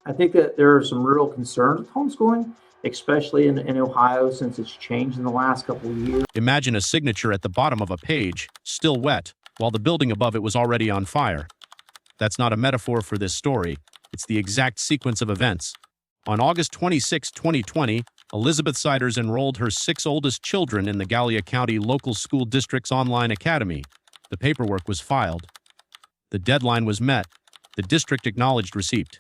I think that there are some real concerns with homeschooling, especially in Ohio, since it's changed in the last couple of years. Imagine a signature at the bottom of a page, still wet, while the building above it was already on fire. That's not a metaphor for this story. It's the exact sequence of events. On August 26, 2020, Elizabeth Ciders enrolled her 6 oldest children in the Gallia County Local School District's online academy. The paperwork was filed. The deadline was met. The district acknowledged receipt.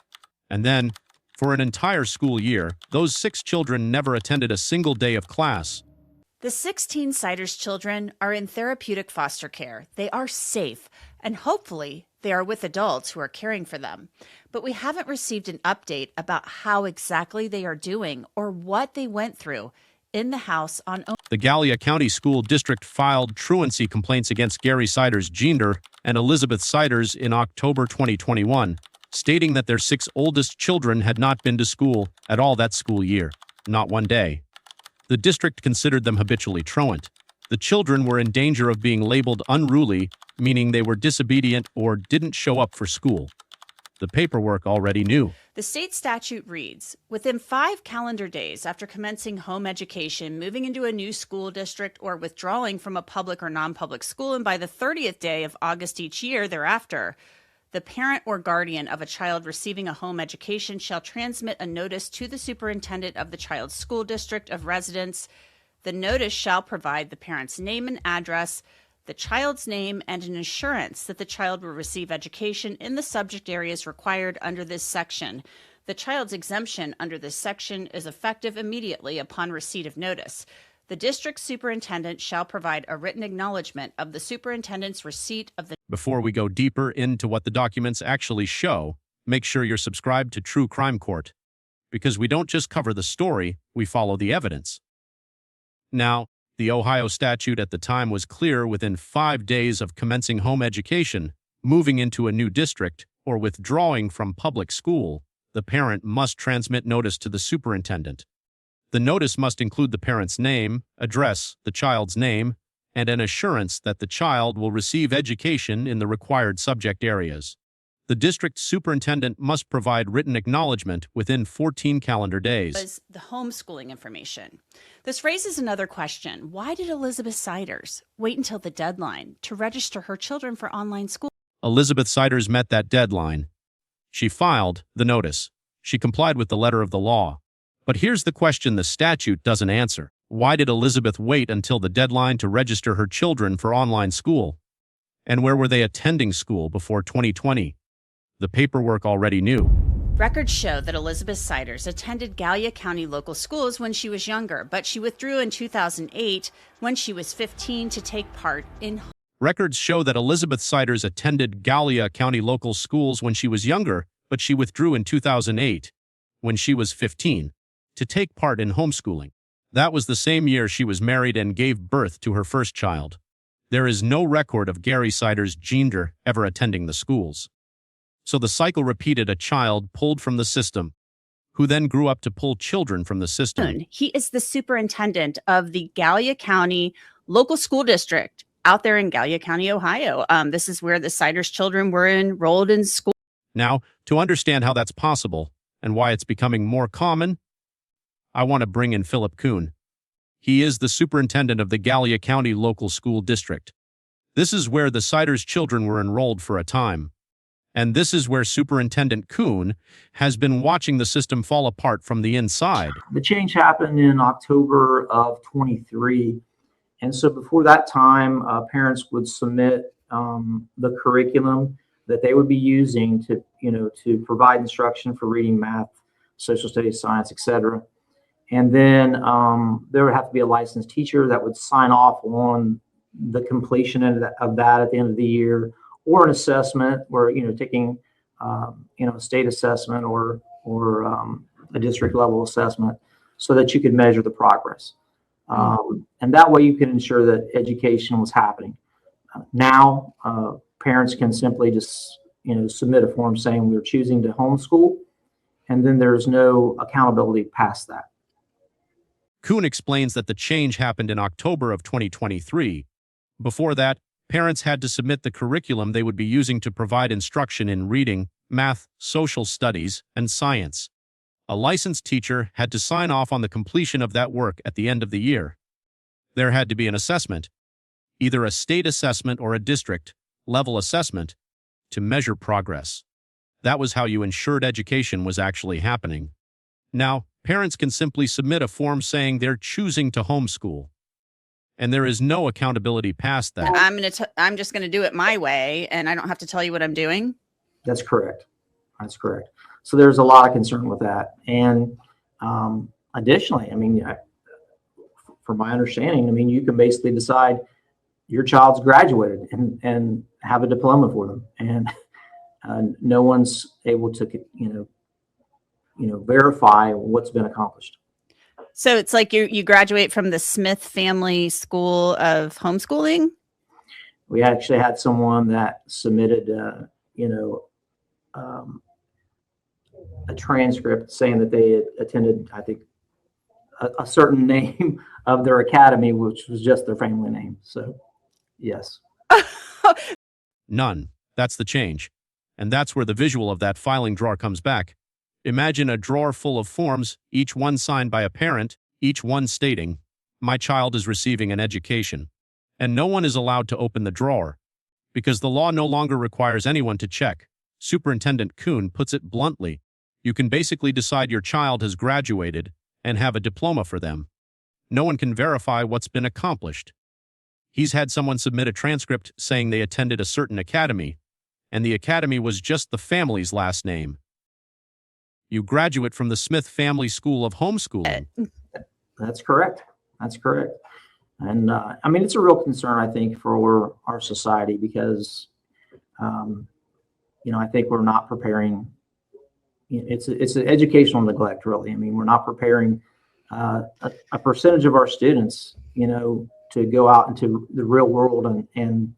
And then, for an entire school year, those 6 children never attended a single day of class. The 16 Ciders children are in therapeutic foster care. They are safe, and hopefully they are with adults who are caring for them. But we haven't received an update about how exactly they are doing or what they went through in the house on. The Gallia County School District filed truancy complaints against Gary Ciders Jr. and Elizabeth Ciders in October 2021, stating that their 6 oldest children had not been to school at all that school year, not one day. The district considered them habitually truant. The children were in danger of being labeled unruly, meaning they were disobedient or didn't show up for school. The paperwork already knew. The state statute reads, within 5 calendar days after commencing home education, moving into a new school district, or withdrawing from a public or non-public school, and by the 30th day of August each year thereafter, the parent or guardian of a child receiving a home education shall transmit a notice to the superintendent of the child's school district of residence. The notice shall provide the parent's name and address, the child's name, and an assurance that the child will receive education in the subject areas required under this section. The child's exemption under this section is effective immediately upon receipt of notice. The district superintendent shall provide a written acknowledgement of the superintendent's receipt of the. Before we go deeper into what the documents actually show, make sure you're subscribed to True Crime Court, because we don't just cover the story, we follow the evidence. Now, the Ohio statute at the time was clear: within 5 days of commencing home education, moving into a new district, or withdrawing from public school, the parent must transmit notice to the superintendent. The notice must include the parent's name, address, the child's name, and an assurance that the child will receive education in the required subject areas. The district superintendent must provide written acknowledgement within 14 calendar days. Was the homeschooling information. This raises another question. Why did Elizabeth Ciders wait until the deadline to register her children for online school? Elizabeth Ciders met that deadline. She filed the notice. She complied with the letter of the law. But here's the question the statute doesn't answer. Why did Elizabeth wait until the deadline to register her children for online school? And where were they attending school before 2020? The paperwork already knew. Records show that Elizabeth Ciders attended Gallia County local schools when she was younger, but she withdrew in 2008 when she was 15 to take part in. Records show that Elizabeth Ciders attended Gallia County local schools when she was younger, but she withdrew in 2008 when she was 15 to take part in homeschooling. That was the same year she was married and gave birth to her first child. There is no record of Gary Ciders Jr. ever attending the schools. So the cycle repeated: a child pulled from the system, who then grew up to pull children from the system. He is the superintendent of the Gallia County Local School District out there in Gallia County, Ohio. This is where the Ciders children were enrolled in school. Now, to understand how that's possible and why it's becoming more common, I want to bring in Philip Kuhn. He is the superintendent of the Gallia County Local School District. This is where the Ciders children were enrolled for a time. And this is where Superintendent Kuhn has been watching the system fall apart from the inside. The change happened in October of 23. And so before that time, parents would submit the curriculum that they would be using to provide instruction for reading, math, social studies, science, etc. And then there would have to be a licensed teacher that would sign off on the completion of that at the end of the year, or an assessment where, taking, a state assessment or a district level assessment so that you could measure the progress. And that way you can ensure that education was happening. Now, parents can simply just, submit a form saying we're choosing to homeschool, and then there's no accountability past that. Kuhn explains that the change happened in October of 2023. Before that, parents had to submit the curriculum they would be using to provide instruction in reading, math, social studies, and science. A licensed teacher had to sign off on the completion of that work at the end of the year. There had to be an assessment, either a state assessment or a district level assessment, to measure progress. That was how you ensured education was actually happening. Now, parents can simply submit a form saying they're choosing to homeschool, and there is no accountability past that. I'm just gonna do it my way, and I don't have to tell you what I'm doing. That's correct. That's correct. So there's a lot of concern with that. And additionally, I mean, from my understanding, I mean, you can basically decide your child's graduated and have a diploma for them, and no one's able to, verify what's been accomplished. So it's like you graduate from the Smith Family School of Homeschooling? We actually had someone that submitted, a transcript saying that they had attended, I think, a certain name of their academy, which was just their family name. So, yes. None. That's the change. And that's where the visual of that filing drawer comes back. Imagine a drawer full of forms, each one signed by a parent, each one stating, "My child is receiving an education." And no one is allowed to open the drawer, because the law no longer requires anyone to check. Superintendent Kuhn puts it bluntly. You can basically decide your child has graduated and have a diploma for them. No one can verify what's been accomplished. He's had someone submit a transcript saying they attended a certain academy, and the academy was just the family's last name. You graduate from the Smith Family School of Homeschooling. That's correct. That's correct. And I mean, it's a real concern, I think, for our society because, I think we're not preparing. It's an educational neglect, really. I mean, we're not preparing a percentage of our students, to go out into the real world and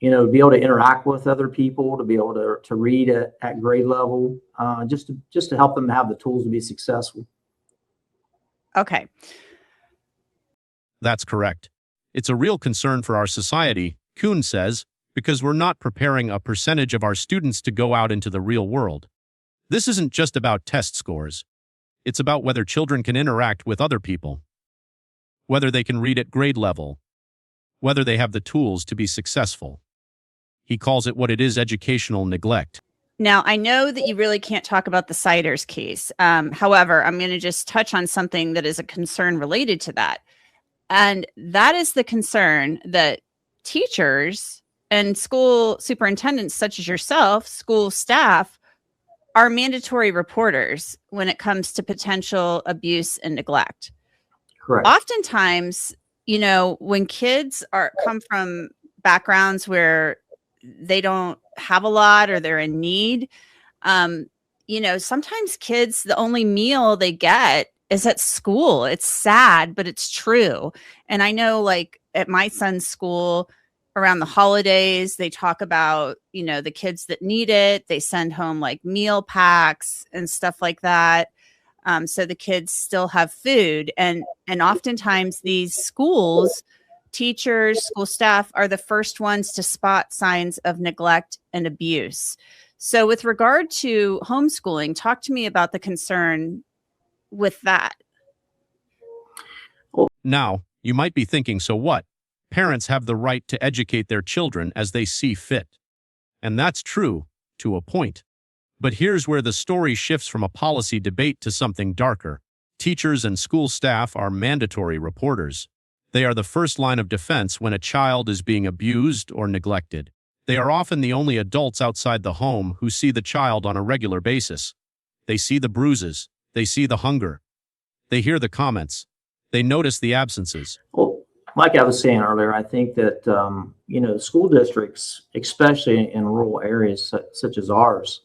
be able to interact with other people, to be able to read at grade level, just to help them have the tools to be successful. Okay. That's correct. It's a real concern for our society, Kuhn says, because we're not preparing a percentage of our students to go out into the real world. This isn't just about test scores. It's about whether children can interact with other people, whether they can read at grade level, whether they have the tools to be successful. He calls it what it is: educational neglect. Now, I know that you really can't talk about the Ciders case. However, I'm going to just touch on something that is a concern related to that. And that is the concern that teachers and school superintendents, such as yourself, school staff, are mandatory reporters when it comes to potential abuse and neglect. Correct. Oftentimes, when kids come from backgrounds where they don't have a lot or they're in need, sometimes kids, the only meal they get is at school. It's sad, but it's true. And I know, like, at my son's school, around the holidays, they talk about, the kids that need it. They send home like meal packs and stuff like that. So the kids still have food. And oftentimes these schools, teachers, school staff are the first ones to spot signs of neglect and abuse. So with regard to homeschooling, talk to me about the concern with that. Now, you might be thinking, so what? Parents have the right to educate their children as they see fit. And that's true, to a point. But here's where the story shifts from a policy debate to something darker. Teachers and school staff are mandatory reporters. They are the first line of defense when a child is being abused or neglected. They are often the only adults outside the home who see the child on a regular basis. They see the bruises. They see the hunger. They hear the comments. They notice the absences. Well, like I was saying earlier, I think that, school districts, especially in rural areas such as ours,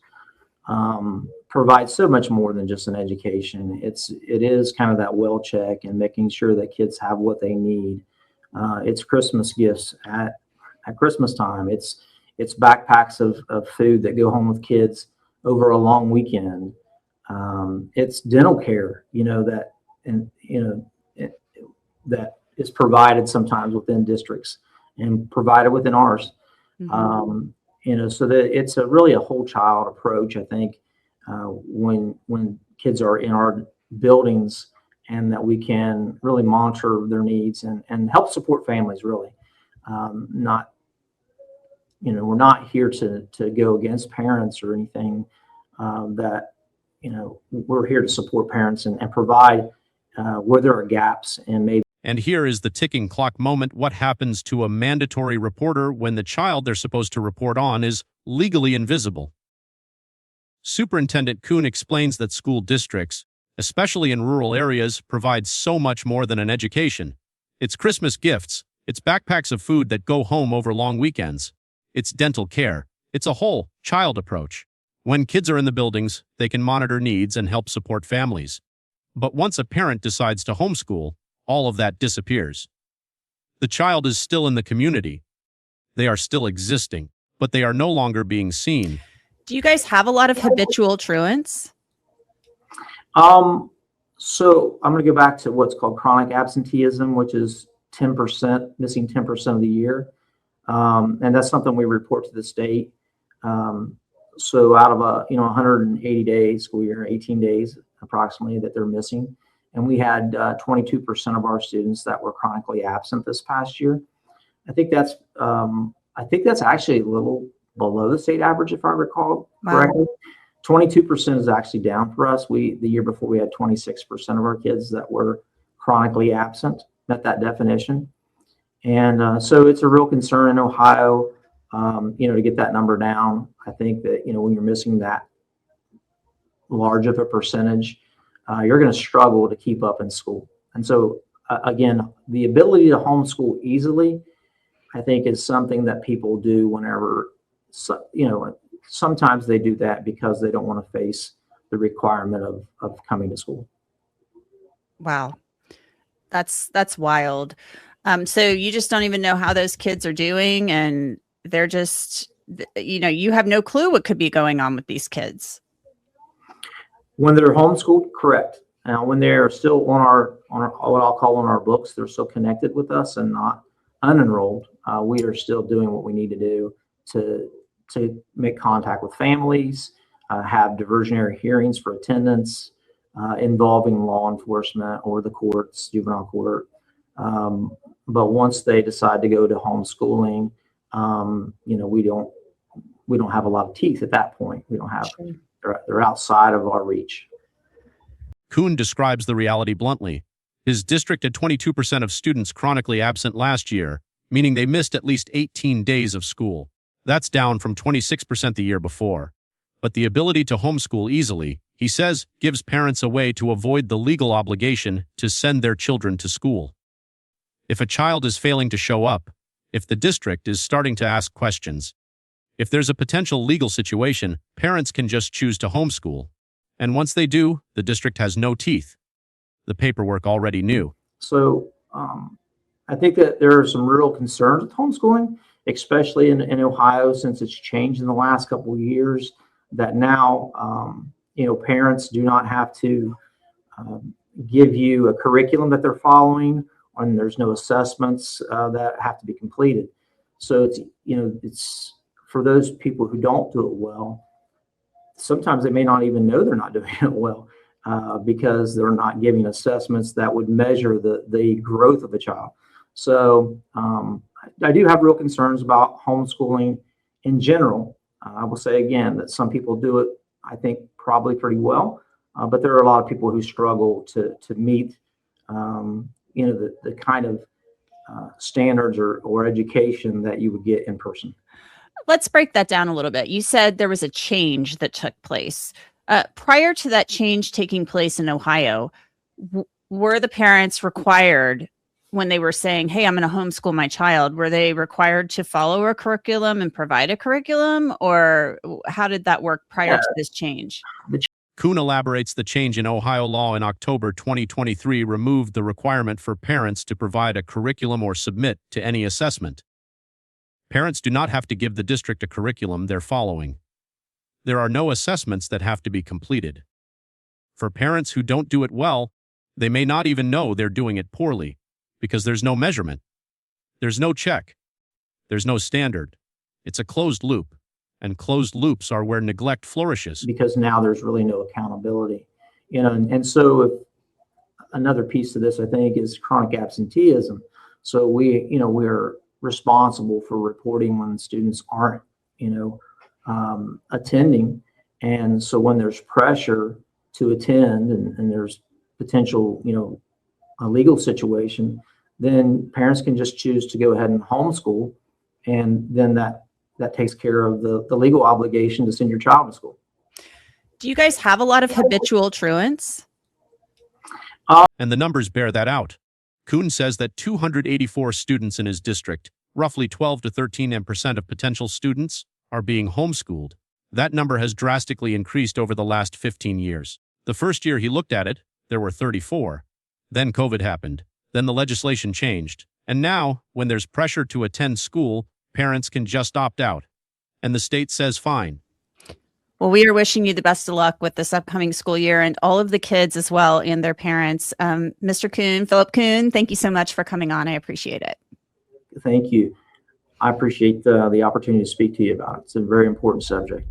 provide so much more than just an education. It is kind of that well check and making sure that kids have what they need. It's Christmas gifts at Christmas time. It's backpacks of food that go home with kids over a long weekend. It's dental care, that is provided sometimes within districts and provided within ours. Mm-hmm. so that it's really a whole child approach, I think, when kids are in our buildings, and that we can really monitor their needs and help support families, really. Not, we're not here to go against parents or anything. That, we're here to support parents and provide where there are gaps and maybe. And here is the ticking clock moment. What happens to a mandatory reporter when the child they're supposed to report on is legally invisible? Superintendent Kuhn explains that school districts, especially in rural areas, provide so much more than an education. It's Christmas gifts, it's backpacks of food that go home over long weekends, it's dental care, it's a whole child approach. When kids are in the buildings, they can monitor needs and help support families. But once a parent decides to homeschool, all of that disappears. The child is still in the community. They are still existing, but they are no longer being seen. Do you guys have a lot of habitual truants? So I'm going to go back to what's called chronic absenteeism, which is 10%, missing 10% of the year. And that's something we report to the state. So out of 180 days school year, 18 days approximately that they're missing. And we had 22% of our students that were chronically absent this past year. I think that's actually a little below the state average, if I recall correctly. 22% is actually down for us. The year before we had 26% of our kids that were chronically absent, met that definition. And so it's a real concern in Ohio, to get that number down. I think that, when you're missing that large of a percentage, you're going to struggle to keep up in school. And so, again, the ability to homeschool easily, I think, is something that people do whenever, sometimes they do that because they don't want to face the requirement of coming to school. Wow. That's wild. So you just don't even know how those kids are doing, and they're just, you have no clue what could be going on with these kids. When they're homeschooled, correct. Now, when they're still on our what I'll call on our books, they're still connected with us and not unenrolled. We are still doing what we need to do to make contact with families, have diversionary hearings for attendance, involving law enforcement or the courts, juvenile court. But once they decide to go to homeschooling, we don't have a lot of teeth at that point. We don't have. They're outside of our reach. Kuhn describes the reality bluntly. His district had 22% of students chronically absent last year, meaning they missed at least 18 days of school. That's down from 26% the year before. But the ability to homeschool easily, he says, gives parents a way to avoid the legal obligation to send their children to school. If a child is failing to show up, if the district is starting to ask questions, if there's a potential legal situation, parents can just choose to homeschool. And once they do, the district has no teeth. The paperwork already knew. So I think that there are some real concerns with homeschooling, especially in Ohio, since it's changed in the last couple of years, that now, parents do not have to give you a curriculum that they're following, and there's no assessments that have to be completed. So it's for those people who don't do it well, sometimes they may not even know they're not doing it well because they're not giving assessments that would measure the growth of a child. So I do have real concerns about homeschooling in general. I will say again that some people do it, I think, probably pretty well, but there are a lot of people who struggle to meet, the kind of standards or education that you would get in person. Let's break that down a little bit. You said there was a change that took place. Prior to that change taking place in Ohio, were the parents required, when they were saying, hey, I'm going to homeschool my child, were they required to follow a curriculum and provide a curriculum? Or how did that work prior to this change? Kuhn elaborates the change in Ohio law in October 2023 removed the requirement for parents to provide a curriculum or submit to any assessment. Parents do not have to give the district a curriculum they're following. There are no assessments that have to be completed. For parents who don't do it well, they may not even know they're doing it poorly because there's no measurement. There's no check. There's no standard. It's a closed loop. and closed loops are where neglect flourishes. because now there's really no accountability. And so if another piece of this, I think, is chronic absenteeism. So we're responsible for reporting when students aren't, attending. And so when there's pressure to attend and there's potential, a legal situation, then parents can just choose to go ahead and homeschool. And then that takes care of the legal obligation to send your child to school. Do you guys have a lot of habitual truants? And the numbers bear that out. Kuhn says that 284 students in his district, roughly 12 to 13% of potential students, are being homeschooled. That number has drastically increased over the last 15 years. The first year he looked at it, there were 34. Then COVID happened. Then the legislation changed. And now, when there's pressure to attend school, parents can just opt out. And the state says fine. Well, we are wishing you the best of luck with this upcoming school year and all of the kids as well and their parents. Mr. Kuhn, Philip Kuhn, thank you so much for coming on. I appreciate it. Thank you. I appreciate the opportunity to speak to you about it. It's a very important subject.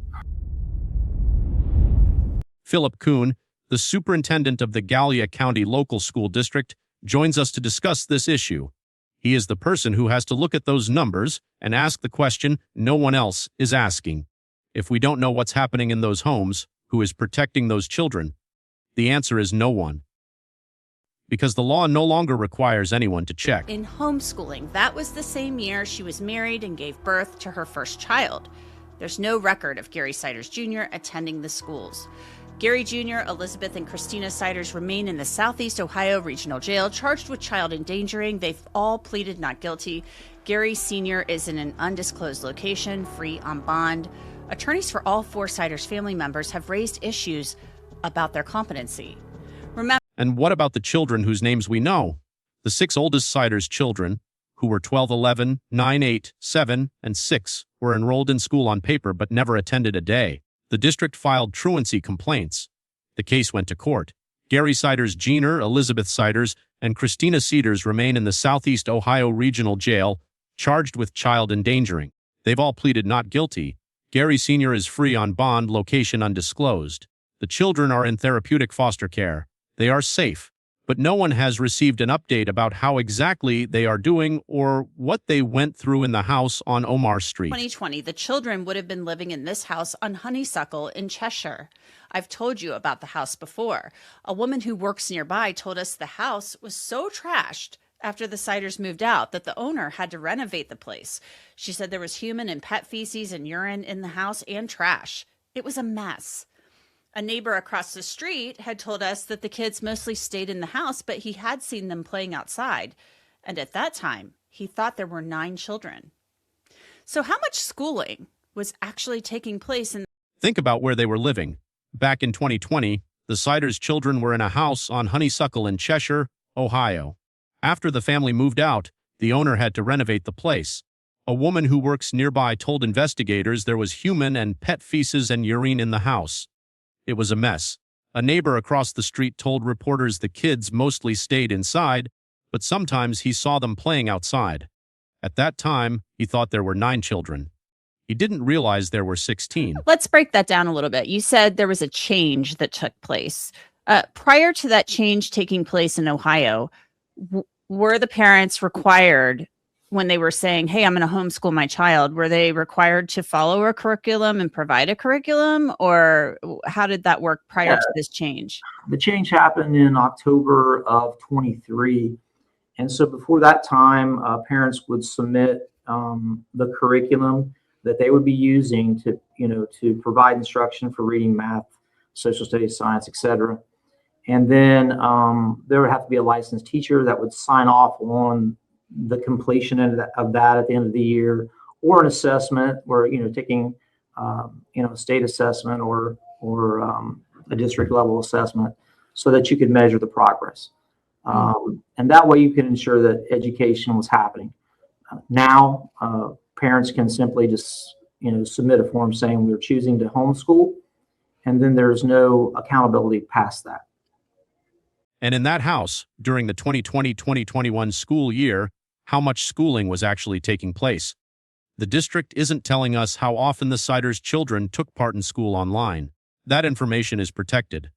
Philip Kuhn, the superintendent of the Gallia County Local School District, joins us to discuss this issue. He is the person who has to look at those numbers and ask the question no one else is asking. If we don't know what's happening in those homes, who is protecting those children? The answer is no one. Because the law no longer requires anyone to check. In homeschooling, that was the same year she was married and gave birth to her first child. There's no record of Gary Ciders Jr. attending the schools. Gary Jr., Elizabeth, and Christina Ciders remain in the Southeast Ohio Regional Jail, charged with child endangering. They've all pleaded not guilty. Gary Sr. is in an undisclosed location, free on bond. Attorneys for all four Ciders family members have raised issues about their competency. Remember. And what about the children whose names we know? The 6 oldest Ciders children, who were 12, 11, 9, 8, 7, and 6, were enrolled in school on paper but never attended a day. The district filed truancy complaints. The case went to court. Gary Ciders Jr., Elizabeth Ciders, and Christina Ciders remain in the Southeast Ohio Regional Jail, charged with child endangering. They've all pleaded not guilty. Gary Sr. is free on bond, location undisclosed. The children are in therapeutic foster care. They are safe, but no one has received an update about how exactly they are doing or what they went through in the house on Omar Street. 2020, the children would have been living in this house on Honeysuckle in Cheshire. I've told you about the house before. A woman who works nearby told us the house was so trashed after the Ciders moved out that the owner had to renovate the place. She said there was human and pet feces and urine in the house and trash. It was a mess. A neighbor across the street had told us that the kids mostly stayed in the house, but he had seen them playing outside. And at that time, he thought there were 9 children. So how much schooling was actually taking place in... Think about where they were living. Back in 2020, the Ciders children were in a house on Honeysuckle in Cheshire, Ohio. After the family moved out, the owner had to renovate the place. A woman who works nearby told investigators there was human and pet feces and urine in the house. It was a mess. A neighbor across the street told reporters the kids mostly stayed inside, but sometimes he saw them playing outside. At that time, he thought there were 9 children. He didn't realize there were 16. Let's break that down a little bit. You said there was a change that took place. Prior to that change taking place in Ohio, were the parents required, when they were saying, hey, I'm going to homeschool my child, were they required to follow a curriculum and provide a curriculum? Or how did that work prior to this change? The change happened in October of 23. And so before that time, parents would submit the curriculum that they would be using to provide instruction for reading, math, social studies, science, etc. And then there would have to be a licensed teacher that would sign off on the completion of that at the end of the year, or an assessment where, taking, a state assessment or a district level assessment so that you could measure the progress. And that way you can ensure that education was happening. Now, parents can simply just, submit a form saying we're choosing to homeschool, and then there's no accountability past that. And in that house, during the 2020-2021 school year, how much schooling was actually taking place? The district isn't telling us how often the Ciders children took part in school online. That information is protected.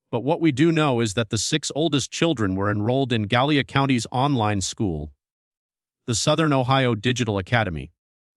But what we do know is that the 6 oldest children were enrolled in Gallia County's online school, the Southern Ohio Digital Academy.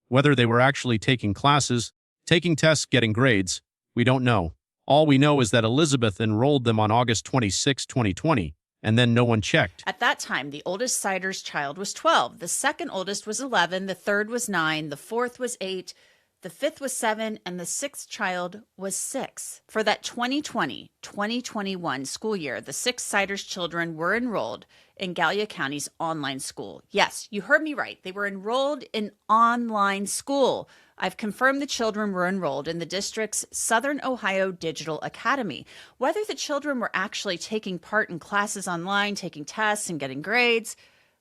Whether they were actually taking classes, taking tests, getting grades, we don't know. All we know is that Elizabeth enrolled them on August 26, 2020, and then no one checked. At that time, the oldest Ciders child was 12, the second oldest was 11, the third was 9, the fourth was 8, the fifth was 7, and the sixth child was 6. For that 2020-2021 school year, the 6 Ciders children were enrolled in Gallia County's online school. Yes, you heard me right. They were enrolled in online school. I've confirmed the children were enrolled in the district's Southern Ohio Digital Academy. Whether the children were actually taking part in classes online, taking tests, and getting grades,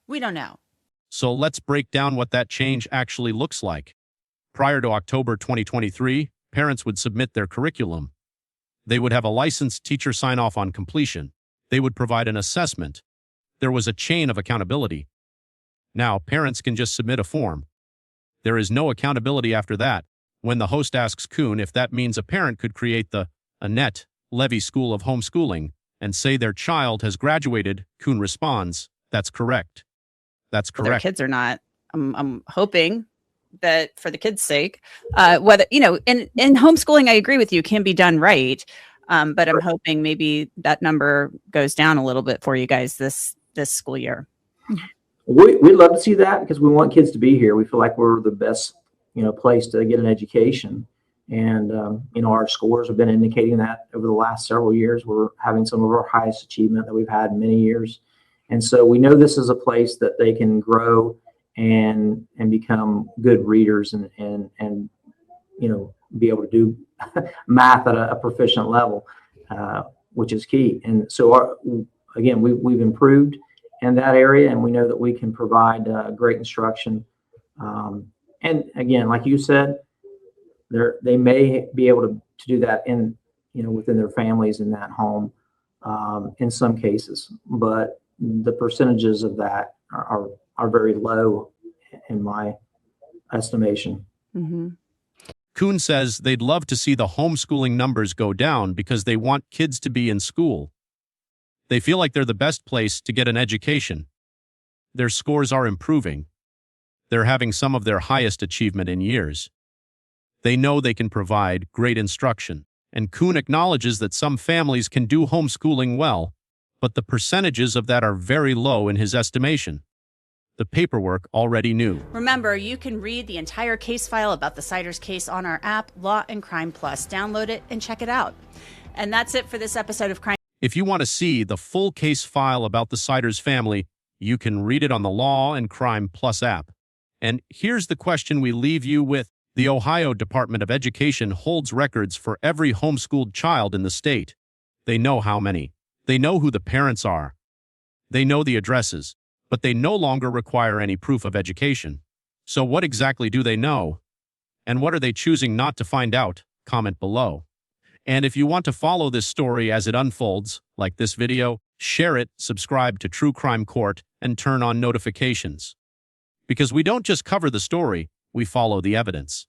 we don't know. So let's break down what that change actually looks like. Prior to October 2023, parents would submit their curriculum. They would have a licensed teacher sign off on completion. They would provide an assessment. There was a chain of accountability. Now, parents can just submit a form. There is no accountability after that. When the host asks Kuhn if that means a parent could create the Annette Levy School of Homeschooling and say their child has graduated, Kuhn responds, that's correct. That's correct. Their kids are not. I'm hoping that for the kids' sake, whether, in homeschooling, I agree with you, can be done right. But I'm hoping maybe that number goes down a little bit for you guys this school year. We'd love to see that because we want kids to be here. We feel like we're the best, place to get an education. And, our scores have been indicating that over the last several years. We're having some of our highest achievement that we've had in many years. And so we know this is a place that they can grow and become good readers and be able to do math at a proficient level, which is key. And so we've improved in that area, and we know that we can provide great instruction. And again, like you said, they may be able to do that within their families in that home in some cases, but the percentages of that are very low in my estimation. Mm-hmm. Kuhn says they'd love to see the homeschooling numbers go down because they want kids to be in school. They feel like they're the best place to get an education. Their scores are improving. They're having some of their highest achievement in years. They know they can provide great instruction. And Kuhn acknowledges that some families can do homeschooling well, but the percentages of that are very low in his estimation. The paperwork already knew. Remember, you can read the entire case file about the Ciders case on our app, Law and Crime Plus. Download it and check it out. And that's it for this episode of Crime. If you want to see the full case file about the Ciders family, you can read it on the Law and Crime Plus app. And here's the question we leave you with. The Ohio Department of Education holds records for every homeschooled child in the state. They know how many. They know who the parents are. They know the addresses, but they no longer require any proof of education. So what exactly do they know? And what are they choosing not to find out? Comment below. And if you want to follow this story as it unfolds, like this video, share it, subscribe to True Crime Court, and turn on notifications. Because we don't just cover the story, we follow the evidence.